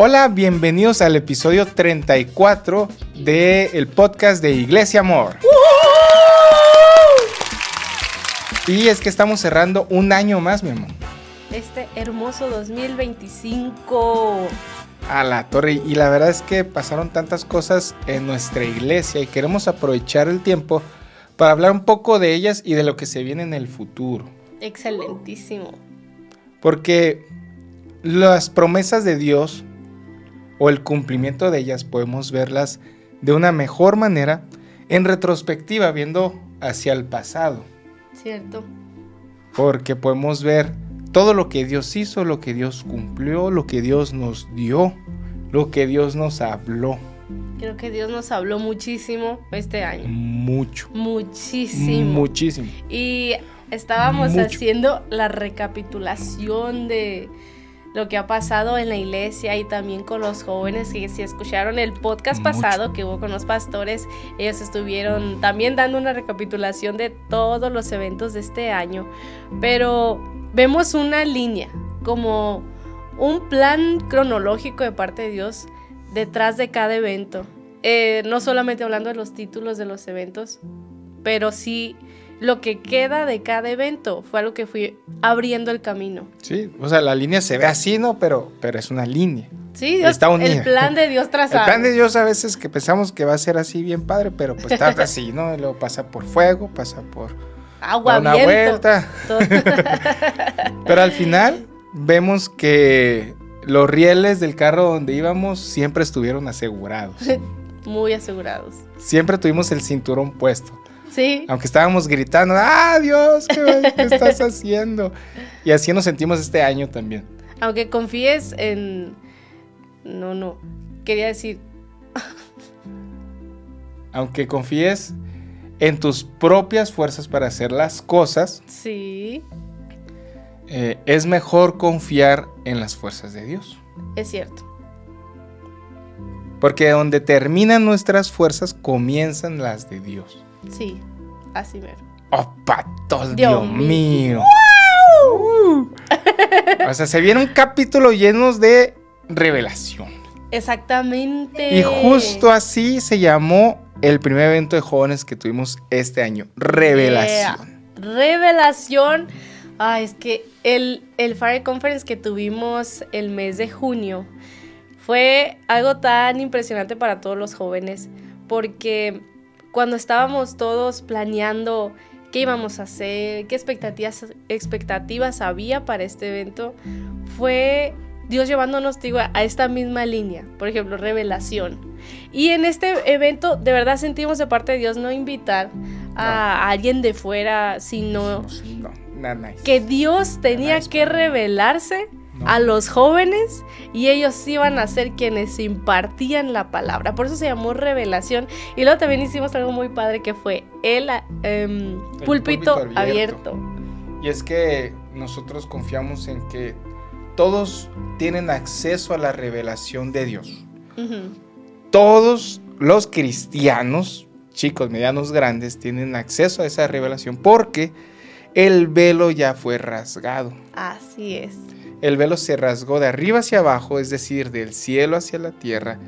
Hola, bienvenidos al episodio 34 del podcast de Iglesia Amor. Y es que estamos cerrando un año más, mi amor. Este hermoso 2025. A la torre. Y la verdad es que pasaron tantas cosas en nuestra iglesia y queremos aprovechar el tiempo para hablar un poco de ellas y de lo que se viene en el futuro. Excelentísimo. Porque las promesas de Dios o el cumplimiento de ellas podemos verlas de una mejor manera en retrospectiva, viendo hacia el pasado. Cierto. Porque podemos ver todo lo que Dios hizo, lo que Dios cumplió, lo que Dios nos dio, lo que Dios nos habló. Creo que Dios nos habló muchísimo este año. Mucho. Muchísimo. Muchísimo. Y estábamos haciendo la recapitulación de lo que ha pasado en la iglesia y también con los jóvenes, que si escucharon el podcast pasado que hubo con los pastores, ellos estuvieron también dando una recapitulación de todos los eventos de este año, pero vemos una línea, como un plan cronológico de parte de Dios detrás de cada evento, no solamente hablando de los títulos de los eventos, pero sí lo que queda de cada evento fue algo que fui abriendo el camino. Sí, o sea, la línea se ve así, ¿no? Pero es una línea. Sí, Dios, está unida. El plan de Dios trazado. El plan de Dios a veces que pensamos que va a ser así bien padre, pero pues está así, ¿no? Luego pasa por fuego, pasa por agua, una viento, vuelta. Pero al final vemos que los rieles del carro donde íbamos siempre estuvieron asegurados. Muy asegurados. Siempre tuvimos el cinturón puesto. Sí. Aunque estábamos gritando, ¡ah, Dios! ¿Qué estás haciendo? Y así nos sentimos este año también. Aunque confíes en... No. Quería decir... Aunque confíes en tus propias fuerzas para hacer las cosas. Sí. Es mejor confiar en las fuerzas de Dios. Es cierto. Porque donde terminan nuestras fuerzas, comienzan las de Dios. Sí, así mero. ¡Oh, patos, Dios mío! ¡Wow! O sea, se viene un capítulo lleno de revelación. Exactamente. Y justo así se llamó el primer evento de jóvenes que tuvimos este año. Revelación. Yeah. Revelación. Es que el Fire Conference que tuvimos el mes de junio fue algo tan impresionante para todos los jóvenes, porque cuando estábamos todos planeando qué íbamos a hacer, qué expectativas había para este evento, fue Dios llevándonos, digo, a esta misma línea, por ejemplo, revelación. Y en este evento, de verdad sentimos de parte de Dios no invitar a alguien de fuera, sino que Dios tenía que revelarse a los jóvenes y ellos iban a ser quienes impartían la palabra. Por eso se llamó revelación. Y luego también hicimos algo muy padre que fue el púlpito abierto. Y es que nosotros confiamos en que todos tienen acceso a la revelación de Dios. Uh-huh. Todos los cristianos, chicos, medianos, grandes, tienen acceso a esa revelación porque el velo ya fue rasgado. Así es. El velo se rasgó de arriba hacia abajo, es decir, del cielo hacia la tierra,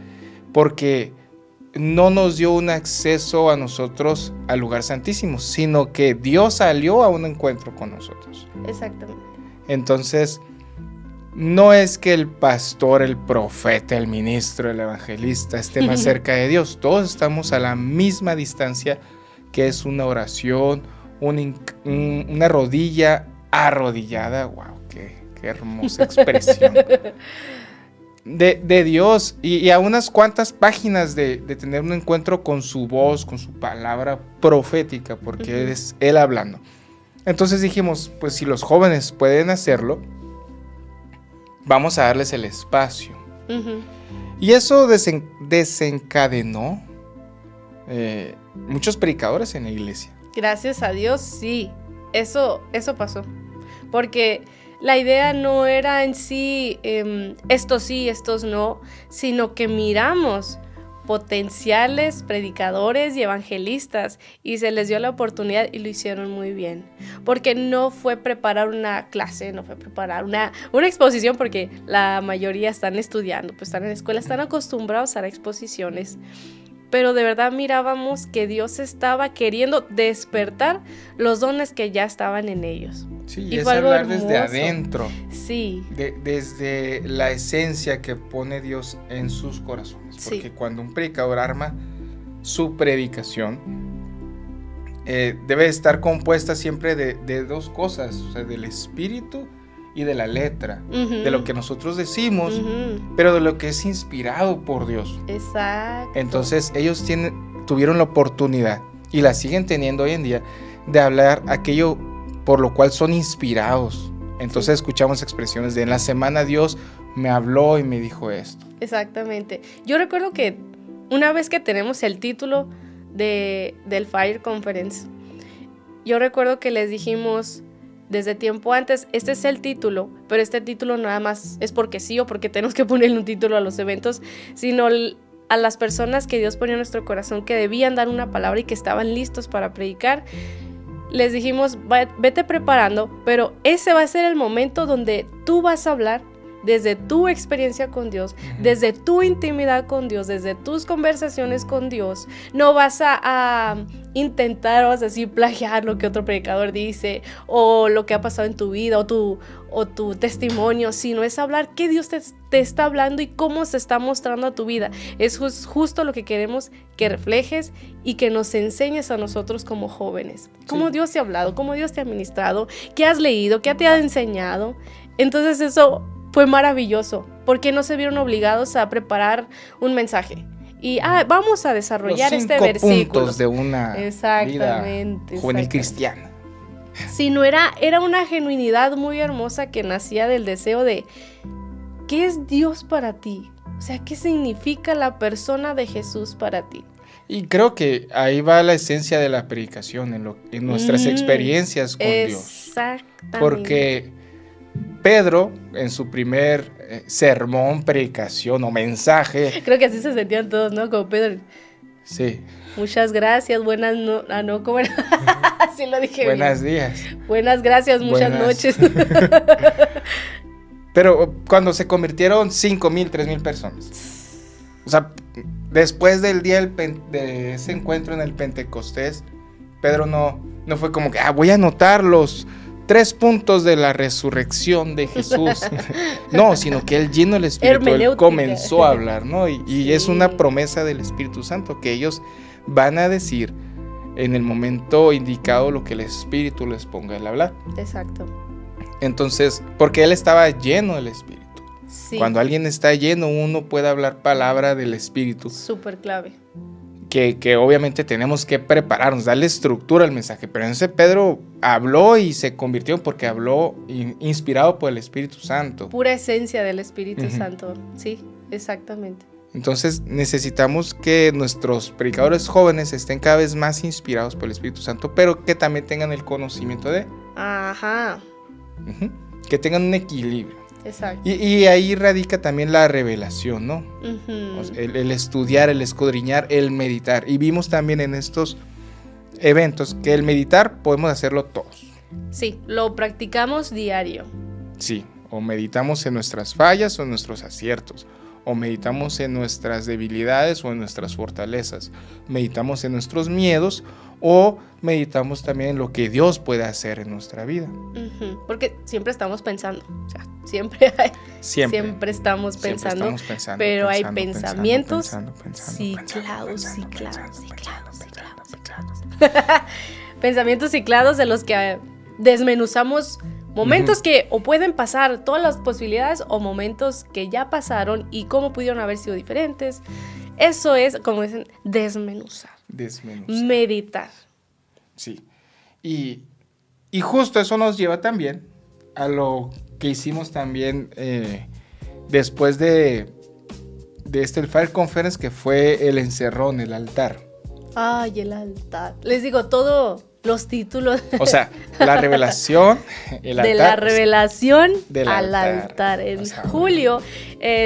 porque no nos dio un acceso a nosotros al lugar santísimo, sino que Dios salió a un encuentro con nosotros. Exactamente. Entonces, no es que el pastor, el profeta, el ministro, el evangelista esté más cerca de Dios. Todos estamos a la misma distancia, que es una oración, una rodilla arrodillada. ¡Wow! ¡Qué hermosa expresión! De Dios y a unas cuantas páginas de tener un encuentro con su voz, con su palabra profética, porque es Él hablando. Entonces dijimos, pues si los jóvenes pueden hacerlo, vamos a darles el espacio. Uh-huh. Y eso desencadenó muchos predicadores en la iglesia. Gracias a Dios, sí, eso pasó, porque la idea no era en sí, estos sí, estos no, sino que miramos potenciales predicadores y evangelistas y se les dio la oportunidad y lo hicieron muy bien, porque no fue preparar una clase, no fue preparar una exposición, porque la mayoría están estudiando, pues están en la escuela, están acostumbrados a las exposiciones, pero de verdad mirábamos que Dios estaba queriendo despertar los dones que ya estaban en ellos. Sí, y es fue algo hablar hermoso. desde adentro. Sí. Desde la esencia que pone Dios en sus corazones. Porque Sí. cuando un predicador arma su predicación, debe estar compuesta siempre de dos cosas, o sea, del espíritu y de la letra, Uh-huh. de lo que nosotros decimos, Uh-huh. pero de lo que es inspirado por Dios. Exacto. Entonces ellos tuvieron la oportunidad, y la siguen teniendo hoy en día, de hablar aquello por lo cual son inspirados. Entonces escuchamos expresiones de: en la semana Dios me habló y me dijo esto. Exactamente. Yo recuerdo que una vez que tenemos el título del Fire Conference, yo recuerdo que les dijimos desde tiempo antes, este es el título, pero este título nada más es porque sí o porque tenemos que ponerle un título a los eventos, sino a las personas que Dios ponía en nuestro corazón que debían dar una palabra y que estaban listos para predicar. Les dijimos, vete preparando, pero ese va a ser el momento donde tú vas a hablar desde tu experiencia con Dios, desde tu intimidad con Dios, desde tus conversaciones con Dios. No vas a intentar, vas a decir, plagiar lo que otro predicador dice, o lo que ha pasado en tu vida, o tu testimonio, sino es hablar qué Dios te está hablando y cómo se está mostrando a tu vida. Es justo lo que queremos que reflejes y que nos enseñes a nosotros como jóvenes. Cómo Sí. Dios te ha hablado, cómo Dios te ha ministrado, qué has leído, qué te ha enseñado. Entonces eso fue maravilloso, porque no se vieron obligados a preparar un mensaje. Y vamos a desarrollar Los este 5 versículo. puntos de una vida Exactamente, juvenil exactamente. cristiana. Sino era una genuinidad muy hermosa que nacía del deseo de ¿qué es Dios para ti? O sea, ¿qué significa la persona de Jesús para ti? Y creo que ahí va la esencia de la predicación, en nuestras experiencias con Dios. Exactamente. Porque Pedro, en su primer sermón, predicación o mensaje, Creo que así se sentían todos, ¿no? Como Pedro, sí, muchas gracias, buenas ¿cómo era? Así lo dije buenos bien. días. Buenas gracias, muchas Buenas. noches. Pero cuando se convirtieron 5,000, 3,000 personas, o sea, después del día de ese encuentro en el Pentecostés, Pedro no fue como que, voy a anotar los 3 puntos de la resurrección de Jesús. No, sino que él, lleno del Espíritu, él Hermenéutica. comenzó a hablar, ¿no? Y Sí. es una promesa del Espíritu Santo, que ellos van a decir en el momento indicado lo que el Espíritu les ponga el hablar. Exacto. Entonces, porque él estaba lleno del Espíritu. Sí. Cuando alguien está lleno, uno puede hablar palabra del Espíritu, Súper clave. que obviamente tenemos que prepararnos, darle estructura al mensaje. Pero en ese Pedro habló y se convirtió porque habló inspirado por el Espíritu Santo. Pura esencia del Espíritu Ujú. Santo. Sí, exactamente. Entonces necesitamos que nuestros predicadores jóvenes estén cada vez más inspirados por el Espíritu Santo, pero que también tengan el conocimiento Ajá. que tengan un equilibrio. Exacto. Y ahí radica también la revelación, ¿no? Ujú. O sea, el estudiar, el escudriñar, el meditar. Y vimos también en estos eventos que el meditar podemos hacerlo todos. Sí, lo practicamos diario. Sí, o meditamos en nuestras fallas o en nuestros aciertos, o meditamos en nuestras debilidades o en nuestras fortalezas, meditamos en nuestros miedos o meditamos también en lo que Dios puede hacer en nuestra vida. Ujú. Porque siempre estamos pensando. O sea, siempre estamos pensando. Pero hay pensamientos ciclados. Pensamientos ciclados de los que desmenuzamos momentos que o pueden pasar, todas las posibilidades, o momentos que ya pasaron y cómo pudieron haber sido diferentes. Eso es, como dicen, desmenuzar. Meditar. Sí. Y justo eso nos lleva también a lo que hicimos también después de el Fire Conference, que fue el encerrón, el altar. Ay, el altar. Les digo, todo los títulos. O sea, la revelación, el altar. De la revelación del al altar. altar. En O sea, julio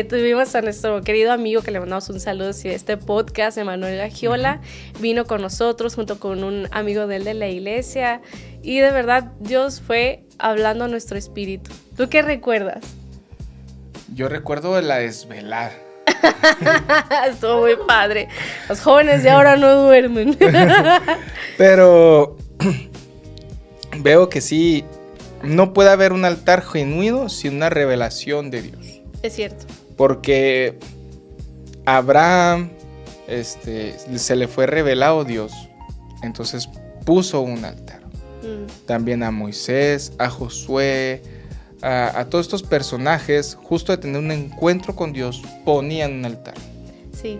tuvimos a nuestro querido amigo que le mandamos un saludo si este podcast, Emanuel Gagiola, vino con nosotros junto con un amigo de él de la iglesia y de verdad Dios fue hablando a nuestro espíritu. ¿Tú qué recuerdas? Yo recuerdo la desvelada. Estuvo muy padre. Los jóvenes de ahora no duermen. Pero veo que sí, no puede haber un altar genuino sin una revelación de Dios. Es cierto. Porque a Abraham se le fue revelado Dios, entonces puso un altar. También a Moisés, a Josué, a todos estos personajes, justo de tener un encuentro con Dios, ponían un altar. Sí.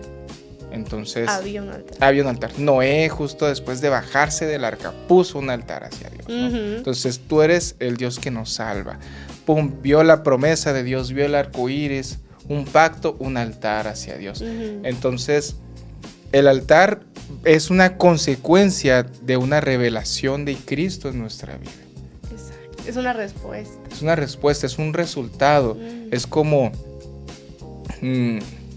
Entonces Había un altar. había un altar. Noé, justo después de bajarse del arca, puso un altar hacia Dios, ¿no? Ujú. Entonces tú eres el Dios que nos salva. Pum, vio la promesa de Dios, vio el arco iris, un pacto, un altar hacia Dios. Ujú. Entonces, el altar es una consecuencia de una revelación de Cristo en nuestra vida. Exacto. Es una respuesta. Es una respuesta, es un resultado. Es como...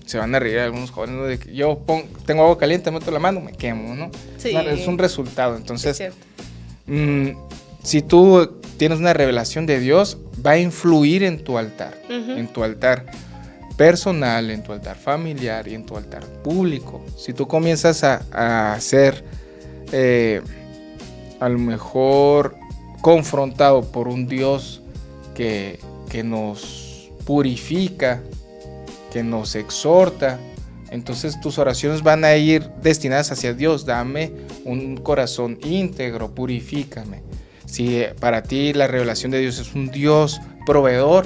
se van a reír algunos jóvenes, ¿no? De que yo tengo agua caliente, meto la mano, me quemo, ¿no? Sí. Es un resultado. Es Entonces, cierto. si tú tienes una revelación de Dios, va a influir en tu altar. Ujú. En tu altar personal, en tu altar familiar y en tu altar público. Si tú comienzas a ser a lo mejor confrontado por un Dios que nos purifica, que nos exhorta, entonces tus oraciones van a ir destinadas hacia Dios. Dame un corazón íntegro, purifícame. Si para ti la revelación de Dios es un Dios proveedor,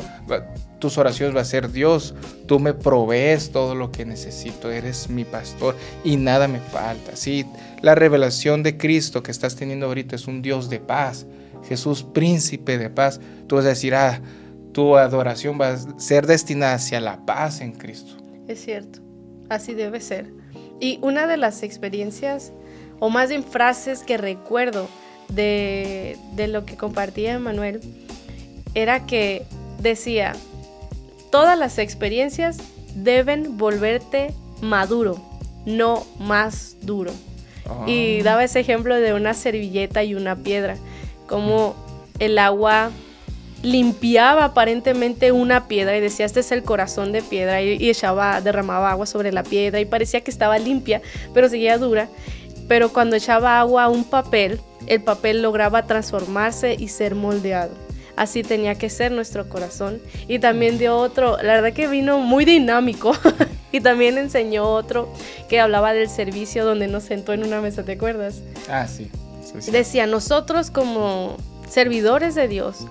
tus oraciones va a ser: Dios, tú me provees todo lo que necesito, eres mi pastor y nada me falta. Si la revelación de Cristo que estás teniendo ahorita es un Dios de paz, Jesús, príncipe de paz, tú vas a decir: tu adoración va a ser destinada hacia la paz en Cristo. Es cierto, así debe ser. Y una de las experiencias, o más bien frases que recuerdo de lo que compartía Emanuel, era que decía: todas las experiencias deben volverte maduro, no más duro. Y daba ese ejemplo de una servilleta y una piedra, como el agua limpiaba aparentemente una piedra y decía: este es el corazón de piedra, y derramaba agua sobre la piedra y parecía que estaba limpia, pero seguía dura. Pero cuando echaba agua a un papel, el papel lograba transformarse y ser moldeado. Así tenía que ser nuestro corazón. Y también dio otro, la verdad que vino muy dinámico y también enseñó otro que hablaba del servicio, donde nos sentó en una mesa, ¿te acuerdas? Sí. Decía: nosotros como servidores de Dios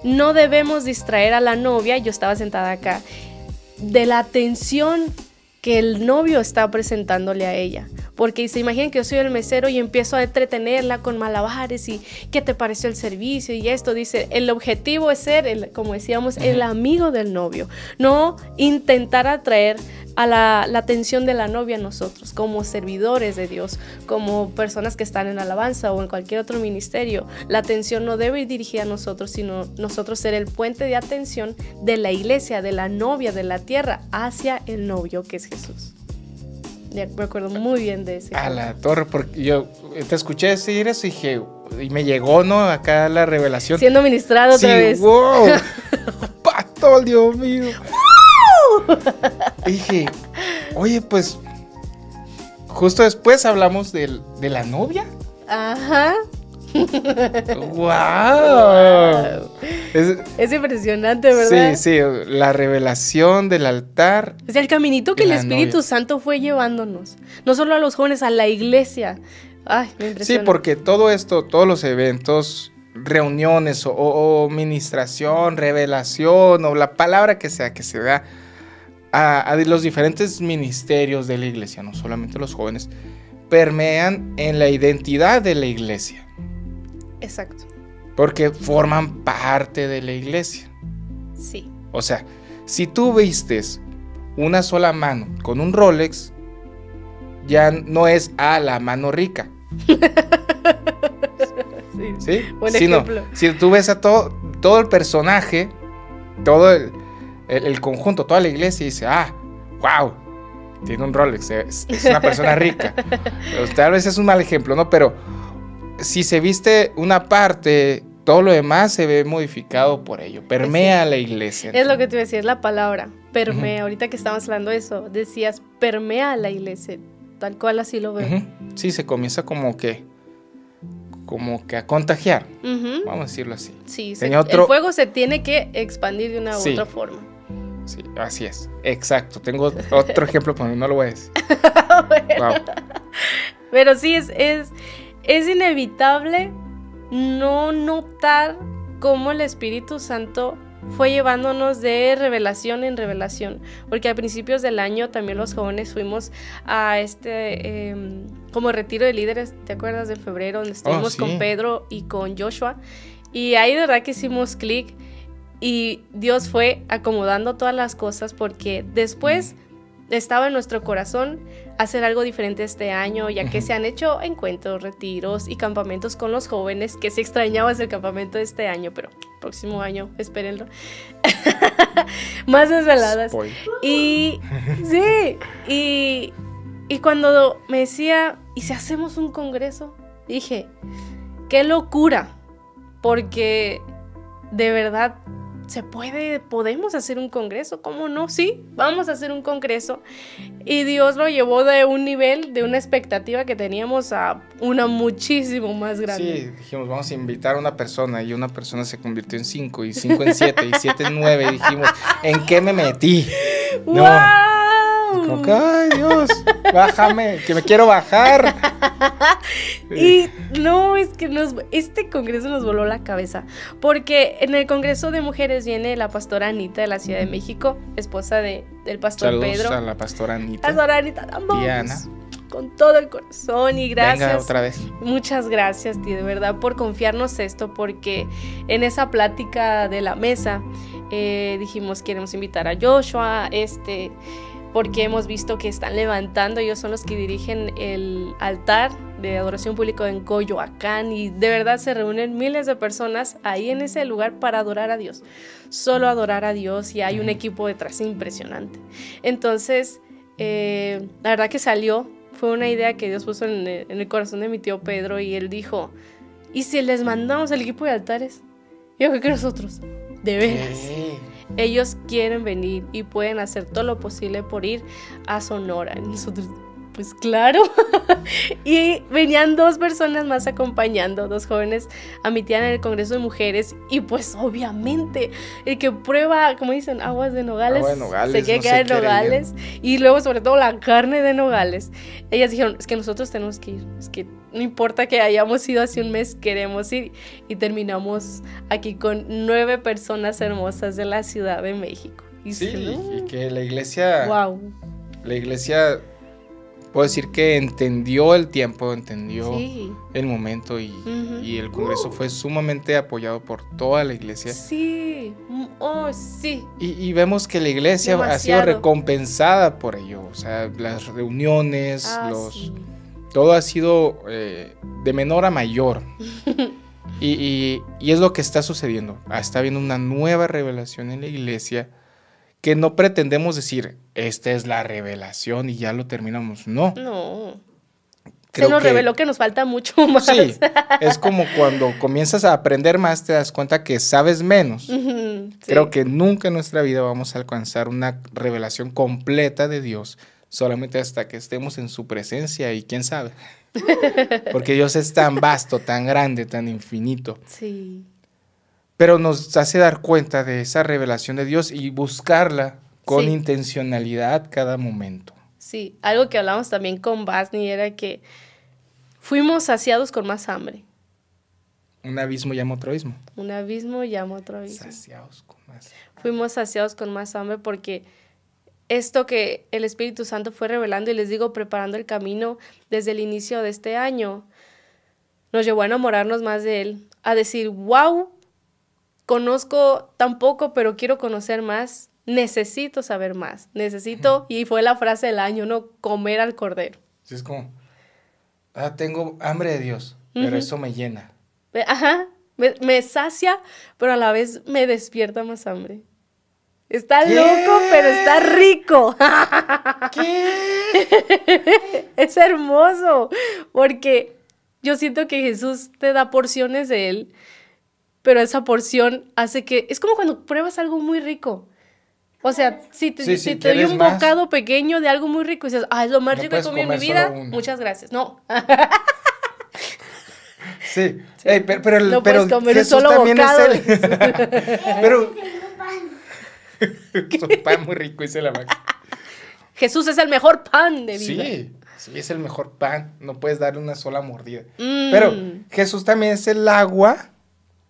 no debemos distraer a la novia, yo estaba sentada acá, de la atención que el novio está presentándole a ella. Porque se imaginan que yo soy el mesero y empiezo a entretenerla con malabares y ¿qué te pareció el servicio? Y esto, dice, el objetivo es ser, como decíamos, el amigo del novio, no intentar atraer a la atención de la novia a nosotros, como servidores de Dios, como personas que están en alabanza o en cualquier otro ministerio. La atención no debe ir dirigida a nosotros, sino nosotros ser el puente de atención de la iglesia, de la novia, de la tierra, hacia el novio que es Jesús. Ya me acuerdo muy bien de ese. A la torre, porque yo te escuché decir eso y dije, y me llegó, ¿no? Acá la revelación. Siendo ministrado otra vez. ¡Wow! ¡Pato, Dios mío! Y dije, oye, pues, justo después hablamos de la novia. Ajá. ¡Wow! Es impresionante, ¿verdad? Sí, la revelación del altar. Es el caminito que el Espíritu Santo fue llevándonos. No solo a los jóvenes, a la iglesia. Ay, me impresiona. Sí, porque todo esto, todos los eventos, reuniones o ministración, revelación o la palabra que sea que se da a los diferentes ministerios de la iglesia, no solamente los jóvenes, permean en la identidad de la iglesia. Exacto. Porque forman parte de la iglesia. Sí. O sea, si tú vistes una sola mano con un Rolex, ya no es la mano rica. ¿Sí? Buen Sí, ejemplo. no. Si tú ves a todo el personaje, todo el conjunto, toda la iglesia, y dice, wow, tiene un Rolex, es una persona rica. Pero tal vez es un mal ejemplo, ¿no? Pero si se viste una parte, todo lo demás se ve modificado por ello, permea la iglesia. Es lo que te iba a decir, es la palabra, permea. Uh-huh. Ahorita que estábamos hablando de eso, decías, permea la iglesia, tal cual así lo veo. Uh-huh. Sí, se comienza como que a contagiar, Uh-huh. vamos a decirlo así. Sí, el fuego se tiene que expandir de una u otra forma. Sí, así es, exacto. Tengo otro ejemplo, pero no lo voy a decir. Bueno. Wow. Pero sí, es inevitable no notar cómo el Espíritu Santo fue llevándonos de revelación en revelación, porque a principios del año también los jóvenes fuimos a como retiro de líderes, ¿te acuerdas? De febrero, donde estuvimos con Pedro y con Joshua, y ahí de verdad que hicimos clic y Dios fue acomodando todas las cosas, porque después estaba en nuestro corazón hacer algo diferente este año, ya que se han hecho encuentros, retiros y campamentos con los jóvenes, que sí extrañabas el campamento de este año, pero próximo año, espérenlo. Más desveladas. Y sí, y cuando me decía, ¿y si hacemos un congreso? Dije, qué locura, porque de verdad podemos hacer un congreso, ¿cómo no? Sí, vamos a hacer un congreso. Y Dios lo llevó de un nivel, de una expectativa que teníamos a una muchísimo más grande. Sí, dijimos, vamos a invitar a una persona, y una persona se convirtió en 5, y 5 en 7, y 7 en 9, y dijimos, ¿en qué me metí? ¡Wow! Como que, ¡ay, Dios! Bájame, que me quiero bajar. Y no, es que este congreso nos voló la cabeza, porque en el congreso de mujeres viene la pastora Anita de la Ciudad de México, esposa del pastor Saludos Pedro. A la pastora Anita. Pastora Anita, amamos. Diana. Con todo el corazón, y gracias. Venga, otra vez. Muchas gracias, tío, de verdad, por confiarnos esto, porque en esa plática de la mesa dijimos, queremos invitar a Joshua, porque hemos visto que están levantando, ellos son los que dirigen el altar de adoración pública en Coyoacán, y de verdad se reúnen miles de personas ahí en ese lugar para adorar a Dios, solo adorar a Dios, y hay un equipo detrás impresionante. Entonces, la verdad que fue una idea que Dios puso en el corazón de mi tío Pedro, y él dijo, ¿y si les mandamos el equipo de altares? Y yo creo que nosotros, de veras. Ellos quieren venir y pueden hacer todo lo posible por ir a Sonora. Y nosotros, pues claro. Y venían 2 personas más acompañando, 2 jóvenes a mi tía en el Congreso de Mujeres. Y pues obviamente el que prueba, como dicen, aguas de nogales, se quiere quedar en nogales. Y luego sobre todo la carne de nogales. Ellas dijeron, es que nosotros tenemos que ir, es que no importa que hayamos ido hace un mes, queremos ir. Y terminamos aquí con 9 personas hermosas de la Ciudad de México. Y que la iglesia... Wow. La iglesia, puedo decir que entendió el tiempo, entendió el momento, y el congreso fue sumamente apoyado por toda la iglesia. Sí, sí. Y vemos que la iglesia ha sido recompensada por ello. O sea, las reuniones, todo ha sido de menor a mayor. y es lo que está sucediendo. Está habiendo una nueva revelación en la iglesia, que no pretendemos decir, esta es la revelación y ya lo terminamos. No. Se nos reveló que nos falta mucho más. Sí, es como cuando comienzas a aprender más, te das cuenta que sabes menos. Sí. Creo que nunca en nuestra vida vamos a alcanzar una revelación completa de Dios, solamente hasta que estemos en su presencia, y quién sabe. Porque Dios es tan vasto, tan grande, tan infinito. Sí. Pero nos hace dar cuenta de esa revelación de Dios y buscarla con intencionalidad cada momento. Sí, algo que hablamos también con Basni era que fuimos saciados con más hambre. Un abismo llama otro abismo. Un abismo llama otro abismo. Saciados con más hambre. Fuimos saciados con más hambre porque esto que el Espíritu Santo fue revelando, y les digo, preparando el camino desde el inicio de este año, nos llevó a enamorarnos más de Él, a decir, wow, conozco tan poco, pero quiero conocer más, necesito saber más, y fue la frase del año, ¿no? Comer al cordero. Sí, es como, tengo hambre de Dios, pero eso me llena. Ajá, me sacia, pero a la vez me despierta más hambre. Está ¿Qué? loco, pero está rico. ¿Qué? Es hermoso, porque yo siento que Jesús te da porciones de Él, pero esa porción hace que... Es como cuando pruebas algo muy rico. O sea, si te, Sí, si si te doy quieres un más, bocado pequeño de algo muy rico y dices, es lo más no rico que he puedes comido en mi comer vida, solo uno. muchas gracias. No, Sí. Ey, no pero puedes comer un Jesús solo también bocado. es el... Pero... Es un pan muy rico, dice la Max. Jesús es el mejor pan de vida. Sí, es el mejor pan. No puedes darle una sola mordida. Mm. Pero Jesús también es el agua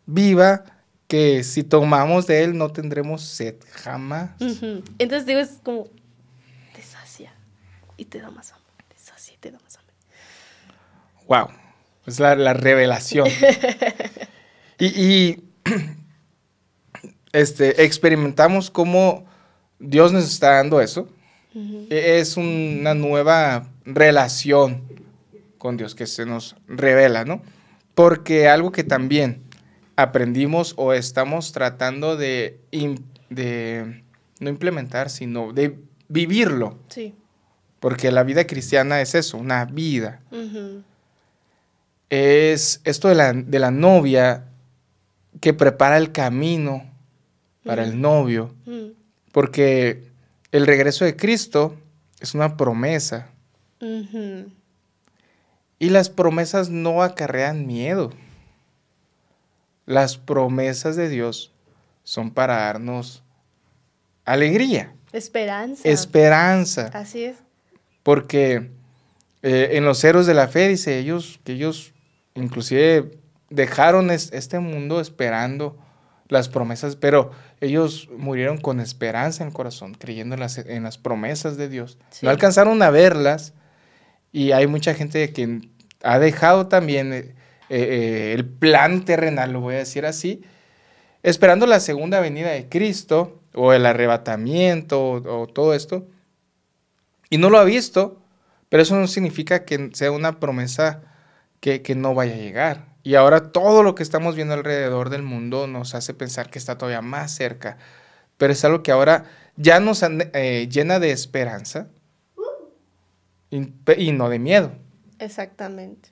viva que si tomamos de él no tendremos sed jamás. Ujú. Entonces digo, es como, te sacia y te da más hambre. Te sacia y te da más hambre. Wow. Es la revelación. y experimentamos cómo Dios nos está dando eso. Ujú. Es una nueva relación con Dios que se nos revela, ¿no? Porque algo que también aprendimos o estamos tratando de no implementar, sino de vivirlo. Sí. Porque la vida cristiana es eso, una vida. Ujú. Es esto de la novia que prepara el camino para el novio. Ujú. Porque el regreso de Cristo es una promesa. Ujú. Y las promesas no acarrean miedo. Las promesas de Dios son para darnos alegría, Esperanza. esperanza. Así es. Porque en los héroes de la fe dice que ellos inclusive dejaron este mundo esperando las promesas, pero ellos murieron con esperanza en el corazón, creyendo en las promesas de Dios. Sí. No alcanzaron a verlas y hay mucha gente que ha dejado también el plan terrenal, lo voy a decir así, esperando la segunda venida de Cristo o el arrebatamiento o todo esto, y no lo ha visto, pero eso no significa que sea una promesa que no vaya a llegar. Y ahora todo lo que estamos viendo alrededor del mundo nos hace pensar que está todavía más cerca. Pero es algo que ahora ya nos llena de esperanza y no de miedo. Exactamente.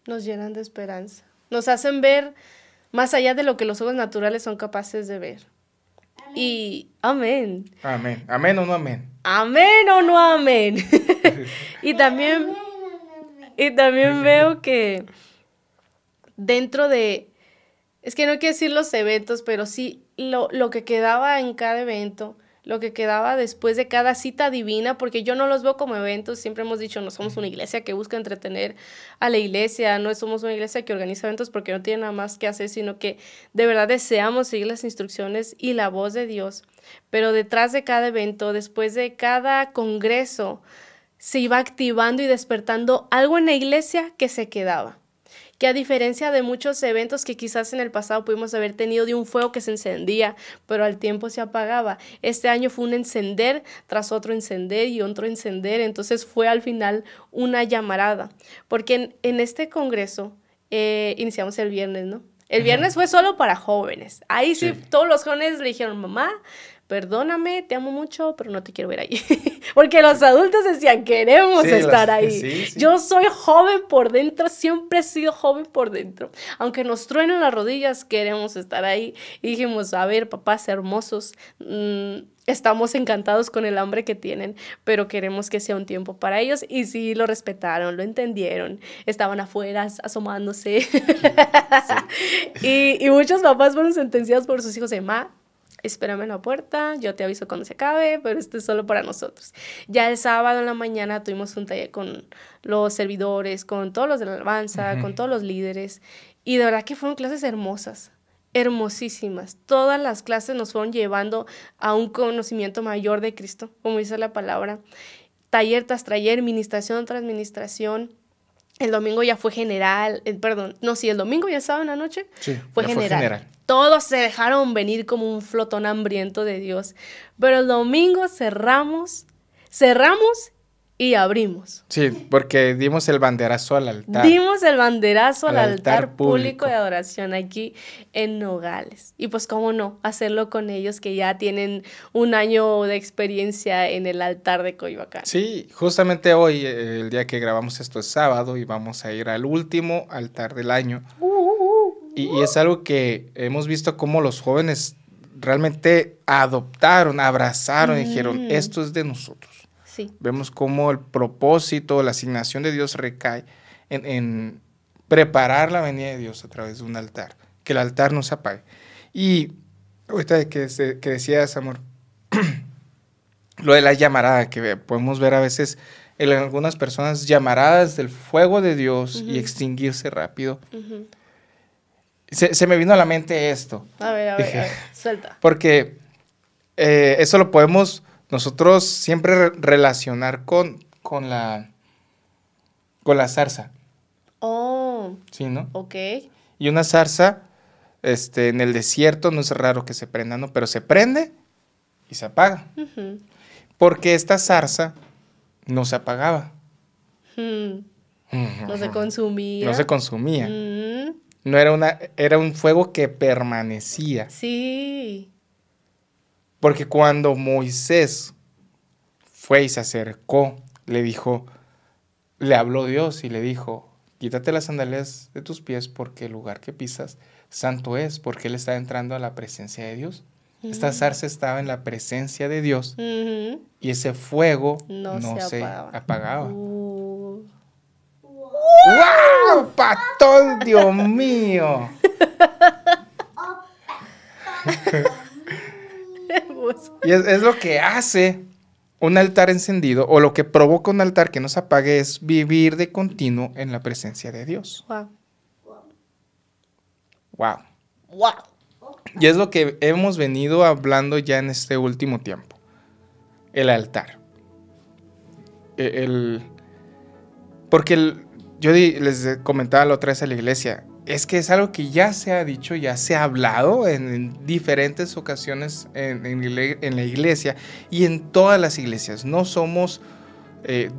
Nos llenan de esperanza. Nos hacen ver más allá de lo que los ojos naturales son capaces de ver. Y amén. Amén. Amén o no amén. Amén o no amén. y también veo que dentro de, es que no quiero decir los eventos, pero sí lo que quedaba en cada evento, lo que quedaba después de cada cita divina, porque yo no los veo como eventos, siempre hemos dicho, no somos una iglesia que busca entretener a la iglesia, no somos una iglesia que organiza eventos porque no tiene nada más que hacer, sino que de verdad deseamos seguir las instrucciones y la voz de Dios, pero detrás de cada evento, después de cada congreso, se iba activando y despertando algo en la iglesia que se quedaba. Que a diferencia de muchos eventos que quizás en el pasado pudimos haber tenido de un fuego que se encendía, pero al tiempo se apagaba, este año fue un encender tras otro encender y otro encender, entonces fue al final una llamarada, porque en este congreso iniciamos el viernes, ¿no? El viernes fue solo para jóvenes, ahí sí todos los jóvenes le dijeron, mamá, perdóname, te amo mucho, pero no te quiero ver ahí. Porque los adultos decían, queremos estar ahí. Sí. Yo soy joven por dentro, siempre he sido joven por dentro. Aunque nos truenen las rodillas, queremos estar ahí. Y dijimos, a ver, papás hermosos, estamos encantados con el hambre que tienen, pero queremos que sea un tiempo para ellos. Y sí, lo respetaron, lo entendieron. Estaban afuera asomándose. Sí. y muchos papás fueron sentenciados por sus hijos de espérame en la puerta, yo te aviso cuando se acabe, pero esto es solo para nosotros. Ya el sábado en la mañana tuvimos un taller con los servidores, con todos los de la alabanza, con todos los líderes, y de verdad que fueron clases hermosas, hermosísimas. Todas las clases nos fueron llevando a un conocimiento mayor de Cristo, como dice la palabra. Taller tras taller, ministración tras ministración. El domingo ya fue general, el domingo y el sábado en la noche fue general. Todos se dejaron venir como un flotón hambriento de Dios. Pero el domingo cerramos y abrimos. Sí, porque dimos el banderazo al altar. Dimos el banderazo al altar altar público de adoración aquí en Nogales. Y pues cómo no, hacerlo con ellos que ya tienen un año de experiencia en el altar de Coyoacán. Sí, justamente hoy, el día que grabamos esto es sábado y vamos a ir al último altar del año. Y es algo que hemos visto cómo los jóvenes realmente adoptaron, abrazaron y dijeron, esto es de nosotros. Sí. Vemos cómo el propósito, la asignación de Dios recae en preparar la venida de Dios a través de un altar, que el altar no se apague. Y ahorita que decías, amor, lo de la llamarada, que podemos ver a veces en algunas personas llamaradas del fuego de Dios y extinguirse rápido. Se me vino a la mente esto. A ver, suelta. Porque eso lo podemos nosotros siempre relacionar con la zarza. Oh. Sí, ¿no? Ok. Y una zarza, en el desierto no es raro que se prenda, ¿no? Pero se prende y se apaga. Porque esta zarza no se apagaba. No se consumía. No se consumía. No era un fuego que permanecía. Sí. Porque cuando Moisés fue y se acercó, le habló Dios y le dijo, quítate las sandalias de tus pies porque el lugar que pisas santo es, porque él está entrando a la presencia de Dios. Esta zarza estaba en la presencia de Dios y ese fuego no se apagaba. ¡Wow! ¡Patón, Dios mío! Y es lo que hace un altar encendido, o lo que provoca un altar que no se apague, es vivir de continuo en la presencia de Dios. Wow. Y es lo que hemos venido hablando ya en este último tiempo. El altar. Porque yo les comentaba la otra vez a la iglesia, es que es algo que ya se ha dicho, ya se ha hablado en diferentes ocasiones en la iglesia y en todas las iglesias. No somos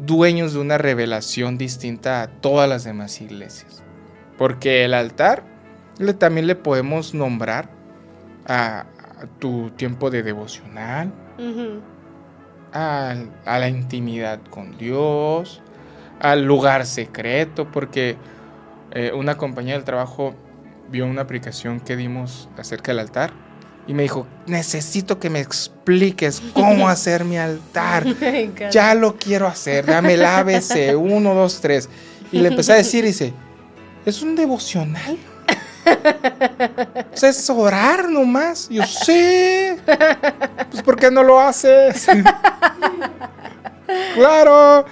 dueños de una revelación distinta a todas las demás iglesias. Porque el altar también le podemos nombrar a tu tiempo de devocional, a la intimidad con Dios, al lugar secreto, porque una compañera del trabajo vio una aplicación que dimos acerca del altar y me dijo, necesito que me expliques cómo hacer mi altar. Ya lo quiero hacer, dame el ABC, 1, 2, 3. Y le empecé a decir, dice, ¿es un devocional? O sea, es orar nomás. Y yo, sí. Pues, ¿por qué no lo haces? Claro.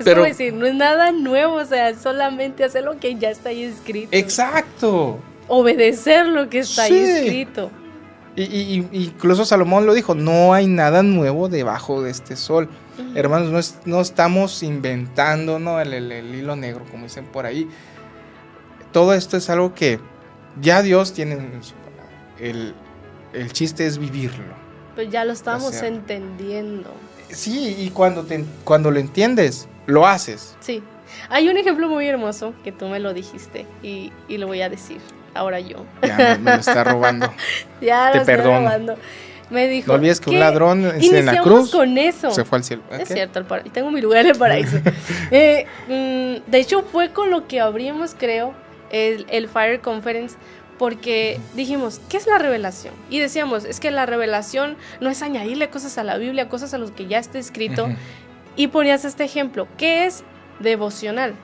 Pero decir, no es nada nuevo, o sea, solamente hacer lo que ya está ahí escrito. Exacto. Obedecer lo que está ahí escrito. Y incluso Salomón lo dijo, no hay nada nuevo debajo de este sol. Hermanos, no estamos inventando, ¿no? el hilo negro, como dicen por ahí. Todo esto es algo que ya Dios tiene en su palabra. El chiste es vivirlo. Pues ya lo estamos entendiendo. Sí, y cuando lo entiendes, lo haces. Sí. Hay un ejemplo muy hermoso que tú me lo dijiste y lo voy a decir ahora yo. Ya me lo está robando. Ya te lo perdono. estoy robando. Me dijo, no olvides que un ladrón en la cruz con eso. se fue al cielo. Es cierto, tengo mi lugar en el paraíso. De hecho, fue con lo que abrimos, creo, el Fire Conference, porque dijimos, ¿qué es la revelación? Y decíamos, es que la revelación no es añadirle cosas a la Biblia, cosas a lo que ya está escrito. Y ponías este ejemplo, ¿qué es devocional?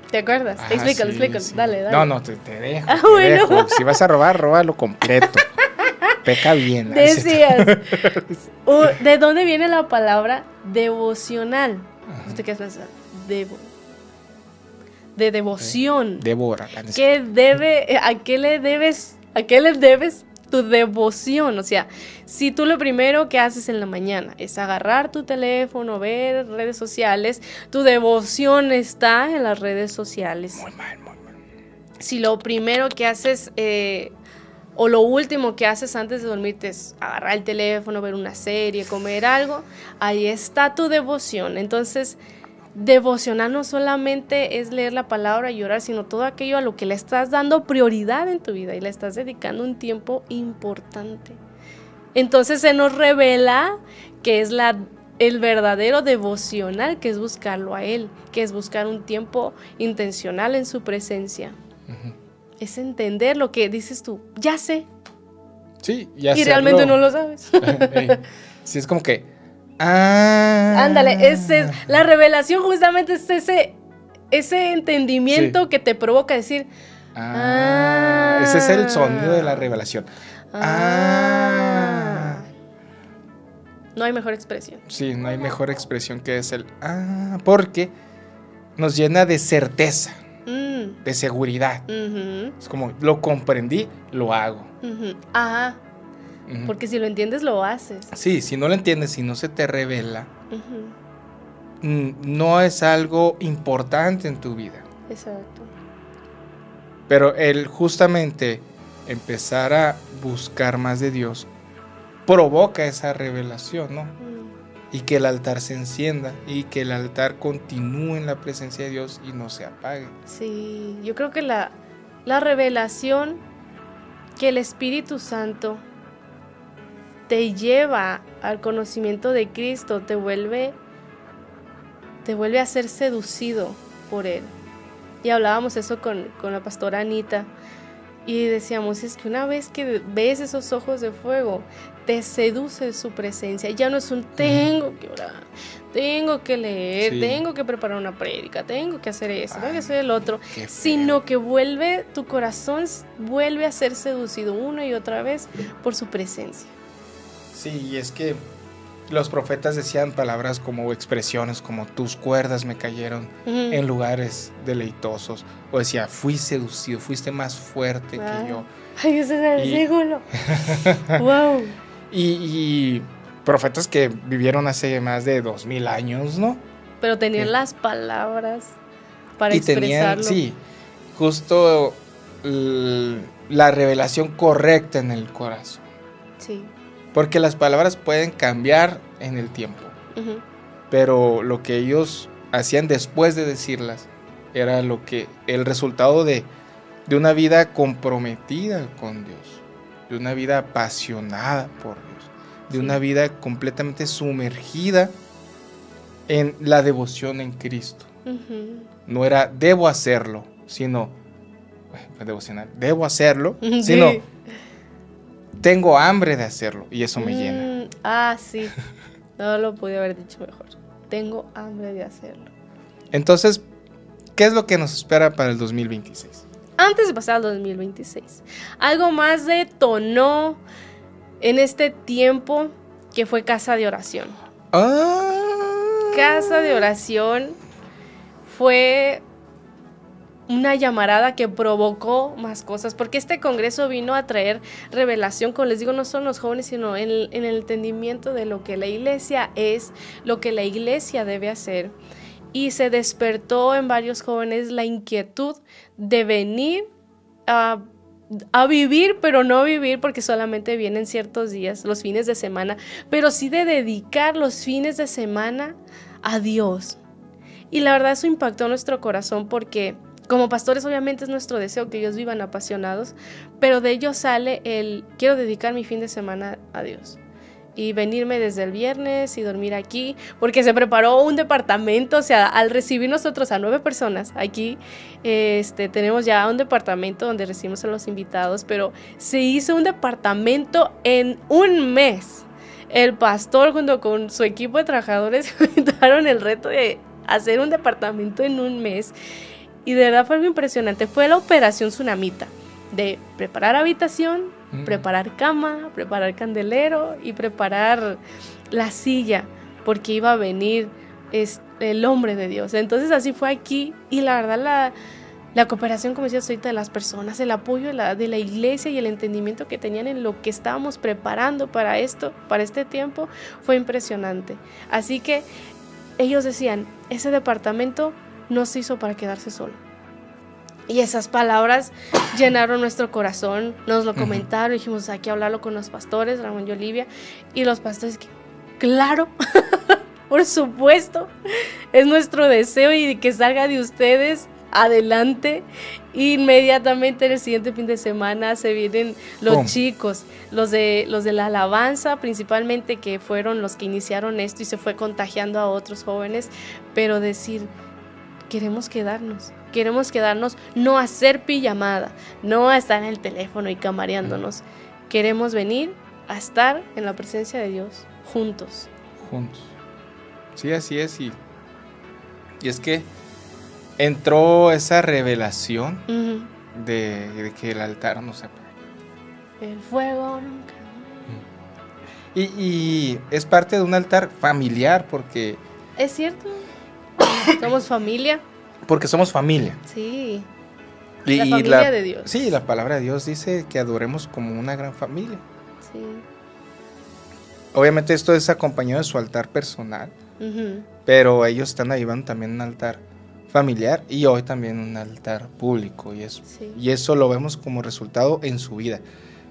¿Te acuerdas? Explícalo. Sí. Dale. No, te dejo. Dejo. Si vas a robar, róbalo completo. Peca bien. Decías, ¿de dónde viene la palabra devocional? ¿Usted qué piensa? De devoción. Devora. ¿A qué le debes tu devoción? O sea, si tú lo primero que haces en la mañana es agarrar tu teléfono, ver redes sociales, tu devoción está en las redes sociales. Muy mal. Si lo primero que haces, o lo último que haces antes de dormirte es agarrar el teléfono, ver una serie, comer algo, ahí está tu devoción. Entonces, devocionar no solamente es leer la palabra y orar, sino todo aquello a lo que le estás dando prioridad en tu vida y le estás dedicando un tiempo importante. Entonces se nos revela que es el verdadero devocional, que es buscarlo a Él, que es buscar un tiempo intencional en su presencia. Uh-huh. Es entender lo que dices tú, ya sé. Sí, ya sé. Y realmente no lo sabes. Sí, es como que... Ándale, la revelación justamente es ese entendimiento, sí, que te provoca decir... Ese es el sonido de la revelación. No hay mejor expresión. Sí, no hay mejor expresión que es el porque nos llena de certeza, de seguridad. Uh-huh. Es como, lo comprendí, lo hago. Uh-huh. Ajá. Uh-huh. Porque si lo entiendes, lo haces. Sí, si no lo entiendes, si no se te revela, uh-huh, no es algo importante en tu vida. Exacto. Pero el justamente empezar a buscar más de Dios provoca esa revelación, ¿no? Y que el altar se encienda y que el altar continúe en la presencia de Dios y no se apague. Sí, yo creo que la revelación que el Espíritu Santo te lleva al conocimiento de Cristo te vuelve a ser seducido por Él. Y hablábamos eso con la pastora Anita. Y decíamos, es que una vez que ves esos ojos de fuego, te seduce su presencia. Ya no es un tengo que orar, tengo que leer, sí, tengo que preparar una prédica, tengo que hacer eso, tengo que hacer el otro, sino que tu corazón vuelve a ser seducido una y otra vez por su presencia. Sí, y es que los profetas decían palabras como expresiones como tus cuerdas me cayeron en lugares deleitosos. O decía, fui seducido, fuiste más fuerte que yo. Ay, ese es el versículo. Wow. Y profetas que vivieron hace más de 2000 años, ¿no? Pero tenían las palabras para expresarlo. Tenían, sí, justo la revelación correcta en el corazón. Sí. Porque las palabras pueden cambiar en el tiempo, uh-huh, pero lo que ellos hacían después de decirlas era el resultado de una vida comprometida con Dios, de una vida apasionada por Dios, de una vida completamente sumergida en la devoción en Cristo. Uh-huh. No era debo hacerlo, sino debo hacerlo, sí, sino tengo hambre de hacerlo y eso me llena. Sí. No lo pude haber dicho mejor. Tengo hambre de hacerlo. Entonces, ¿qué es lo que nos espera para el 2026? Antes de pasar al 2026, algo más detonó en este tiempo que fue casa de oración. Casa de oración fue una llamarada que provocó más cosas, porque este congreso vino a traer revelación, como les digo, no solo los jóvenes, sino en el entendimiento de lo que la iglesia es, lo que la iglesia debe hacer, y se despertó en varios jóvenes la inquietud de venir a vivir, pero no vivir porque solamente vienen ciertos días, los fines de semana, pero sí de dedicar los fines de semana a Dios. Y la verdad eso impactó nuestro corazón porque como pastores obviamente es nuestro deseo que ellos vivan apasionados, pero de ellos sale quiero dedicar mi fin de semana a Dios y venirme desde el viernes y dormir aquí, porque se preparó un departamento, o sea, al recibir nosotros a 9 personas, aquí tenemos ya un departamento donde recibimos a los invitados, pero se hizo un departamento en un mes. El pastor junto con su equipo de trabajadores inventaron el reto de hacer un departamento en un mes. Y de verdad fue algo impresionante. Fue la operación Tsunamita, de preparar habitación, preparar cama, preparar candelero y preparar la silla, porque iba a venir el hombre de Dios. Entonces así fue aquí, y la verdad la cooperación, como decías ahorita, de las personas, el apoyo de la iglesia y el entendimiento que tenían en lo que estábamos preparando para este tiempo, fue impresionante. Así que ellos decían, ese departamento no se hizo para quedarse solo. Y esas palabras llenaron nuestro corazón, nos lo comentaron, dijimos, hay que hablarlo con los pastores, Ramón y Olivia, y los pastores, claro, por supuesto, es nuestro deseo y que salga de ustedes, adelante. Inmediatamente en el siguiente fin de semana se vienen los chicos, los de la alabanza principalmente, que fueron los que iniciaron esto y se fue contagiando a otros jóvenes, pero decir, queremos quedarnos, no a hacer pijamada, no a estar en el teléfono y camareándonos, queremos venir a estar en la presencia de Dios, juntos. Sí, así es, y es que entró esa revelación de que el altar no se apaga. El fuego nunca. Y es parte de un altar familiar, porque... Es cierto, somos familia. Porque somos familia. Sí, la familia de Dios. Sí, la palabra de Dios dice que adoremos como una gran familia. Sí. Obviamente esto es acompañado de su altar personal, pero ellos están ayudando también un altar familiar y hoy también un altar público, y eso lo vemos como resultado en su vida.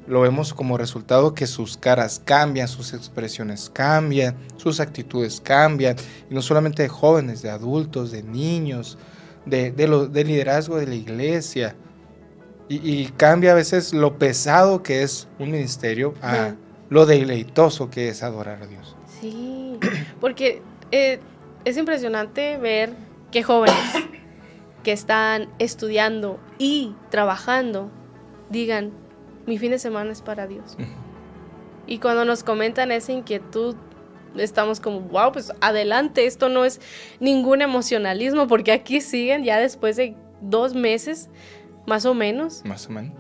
Lo vemos como resultado que sus caras cambian, sus expresiones cambian, sus actitudes cambian, y no solamente de jóvenes, de adultos, de niños, de liderazgo de la iglesia, y cambia a veces lo pesado que es un ministerio a lo deleitoso que es adorar a Dios. Sí, porque es impresionante ver que jóvenes que están estudiando y trabajando digan, mi fin de semana es para Dios. Y cuando nos comentan esa inquietud, estamos como, wow, pues adelante, esto no es ningún emocionalismo, porque aquí siguen ya después de 2 meses, más o menos.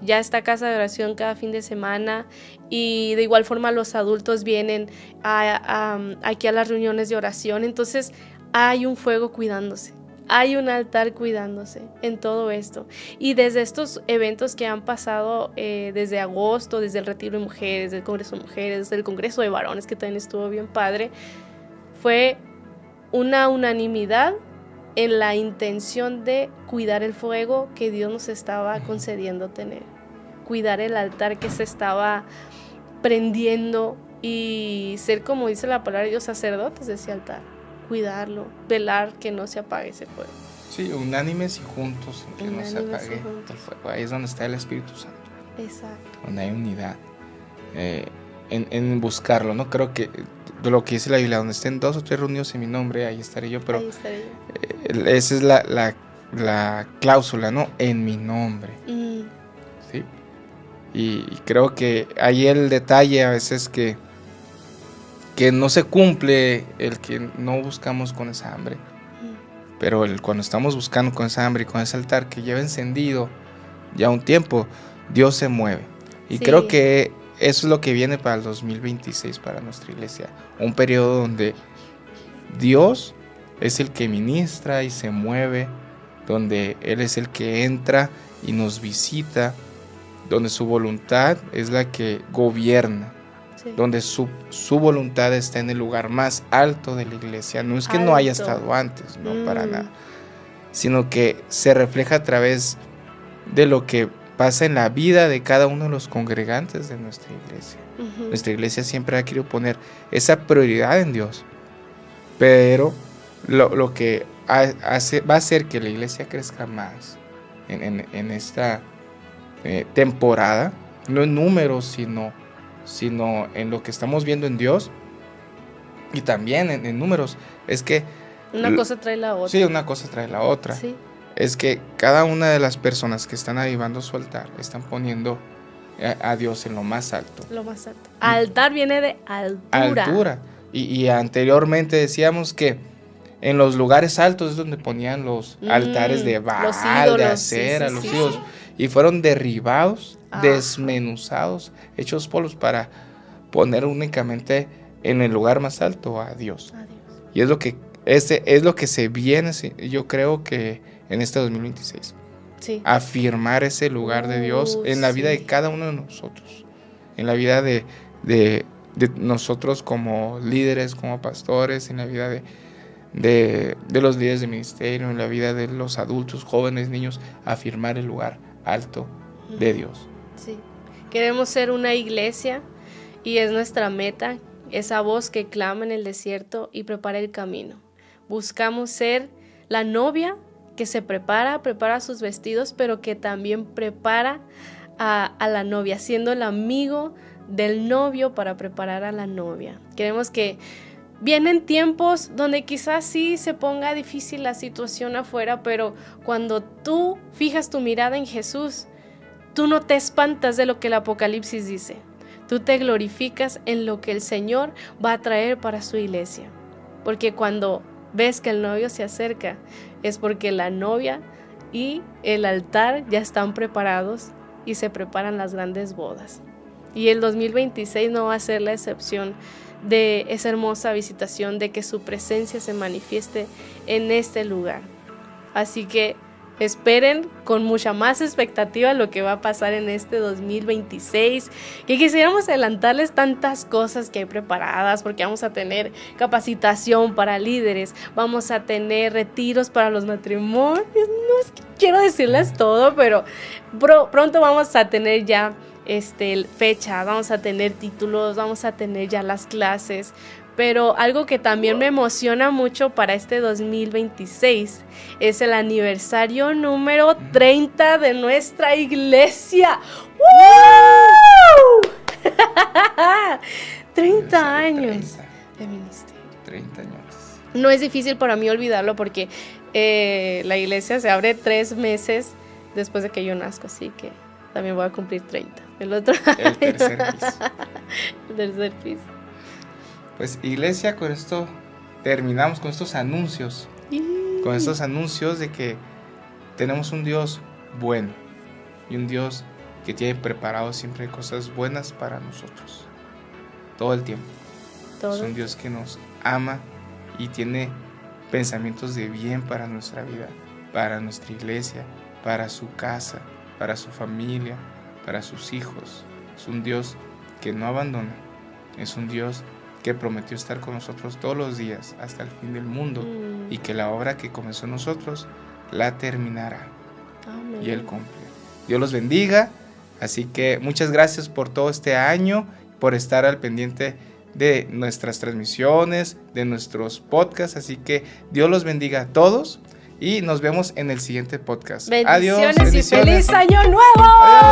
Ya está casa de oración cada fin de semana, y de igual forma los adultos vienen aquí a las reuniones de oración. Entonces hay un fuego cuidándose, hay un altar cuidándose en todo esto. Y desde estos eventos que han pasado desde agosto, desde el retiro de mujeres, del Congreso de Mujeres, desde el Congreso de Varones, que también estuvo bien padre, fue una unanimidad en la intención de cuidar el fuego que Dios nos estaba concediendo tener, cuidar el altar que se estaba prendiendo y ser, como dice la palabra de Dios, sacerdotes de ese altar, cuidarlo, velar que no se apague ese fuego. Sí, unánimes y juntos, que no se apague el fuego. Ahí es donde está el Espíritu Santo. Exacto. Donde hay unidad, en buscarlo, ¿no? Creo que de lo que dice la Biblia, donde estén 2 o 3 reunidos en mi nombre, ahí estaré yo, pero ahí estaré yo. Esa es la cláusula, ¿no? En mi nombre. ¿Sí? Y creo que ahí el detalle a veces que no se cumple, el que no buscamos con esa hambre, pero cuando estamos buscando con esa hambre y con ese altar que lleva encendido ya un tiempo, Dios se mueve. Y creo que eso es lo que viene para el 2026 para nuestra iglesia, un periodo donde Dios es el que ministra y se mueve, donde Él es el que entra y nos visita, donde su voluntad es la que gobierna, donde su voluntad está en el lugar más alto de la iglesia. No es que no haya estado antes, no, para nada, sino que se refleja a través de lo que pasa en la vida de cada uno de los congregantes de nuestra iglesia. Nuestra iglesia siempre ha querido poner esa prioridad en Dios, pero lo que va a hacer que la iglesia crezca más en esta temporada, no en números, sino en lo que estamos viendo en Dios, y también en números, es que una cosa trae la otra. Sí, una cosa trae la otra. Sí. Es que cada una de las personas que están avivando su altar están poniendo a Dios en lo más alto. Lo más alto. Altar viene de altura. Altura. Y anteriormente decíamos que en los lugares altos es donde ponían los altares de Baal, de acera, los ídolos. Y fueron derribados, desmenuzados, hechos polvos para poner únicamente en el lugar más alto a Dios. Y es lo que se viene, yo creo que en este 2026. Afirmar ese lugar de Dios en la vida de cada uno de nosotros, en la vida de nosotros como líderes, como pastores, en la vida de los líderes de ministerio, en la vida de los adultos, jóvenes, niños, afirmar el lugar alto de Dios. Sí, queremos ser una iglesia y es nuestra meta, esa voz que clama en el desierto y prepara el camino. Buscamos ser la novia que se prepara sus vestidos, pero que también prepara a la novia, siendo el amigo del novio para preparar a la novia. Queremos que vienen tiempos donde quizás sí se ponga difícil la situación afuera, pero cuando tú fijas tu mirada en Jesús, tú no te espantas de lo que el Apocalipsis dice. Tú te glorificas en lo que el Señor va a traer para su iglesia. Porque cuando ves que el novio se acerca, es porque la novia y el altar ya están preparados y se preparan las grandes bodas. Y el 2026 no va a ser la excepción de esa hermosa visitación, de que su presencia se manifieste en este lugar. Así que esperen con mucha más expectativa lo que va a pasar en este 2026, que quisiéramos adelantarles tantas cosas que hay preparadas, porque vamos a tener capacitación para líderes, vamos a tener retiros para los matrimonios, no es que quiero decirles todo, pero pronto vamos a tener ya fecha, vamos a tener títulos, vamos a tener ya las clases. Pero algo que también me emociona mucho para este 2026 es el aniversario número 30 de nuestra iglesia. ¡Woo! 30 años de ministerio. 30 años. No es difícil para mí olvidarlo porque la iglesia se abre 3 meses después de que yo nazco, así que también voy a cumplir 30. El tercer piso. El tercer piso. Pues iglesia, con esto terminamos con estos anuncios. Con estos anuncios de que tenemos un Dios bueno y un Dios que tiene preparado siempre cosas buenas para nosotros. Todo el tiempo. Es un Dios que nos ama y tiene pensamientos de bien para nuestra vida, para nuestra iglesia, para su casa, para su familia, para sus hijos. Es un Dios que no abandona. Es un Dios que prometió estar con nosotros todos los días hasta el fin del mundo y que la obra que comenzó en nosotros la terminará. Amén. Y Él cumple. Dios los bendiga. Así que muchas gracias por todo este año, por estar al pendiente de nuestras transmisiones, de nuestros podcasts. Así que Dios los bendiga a todos y nos vemos en el siguiente podcast. Bendiciones. Adiós. Y feliz año nuevo. Adiós.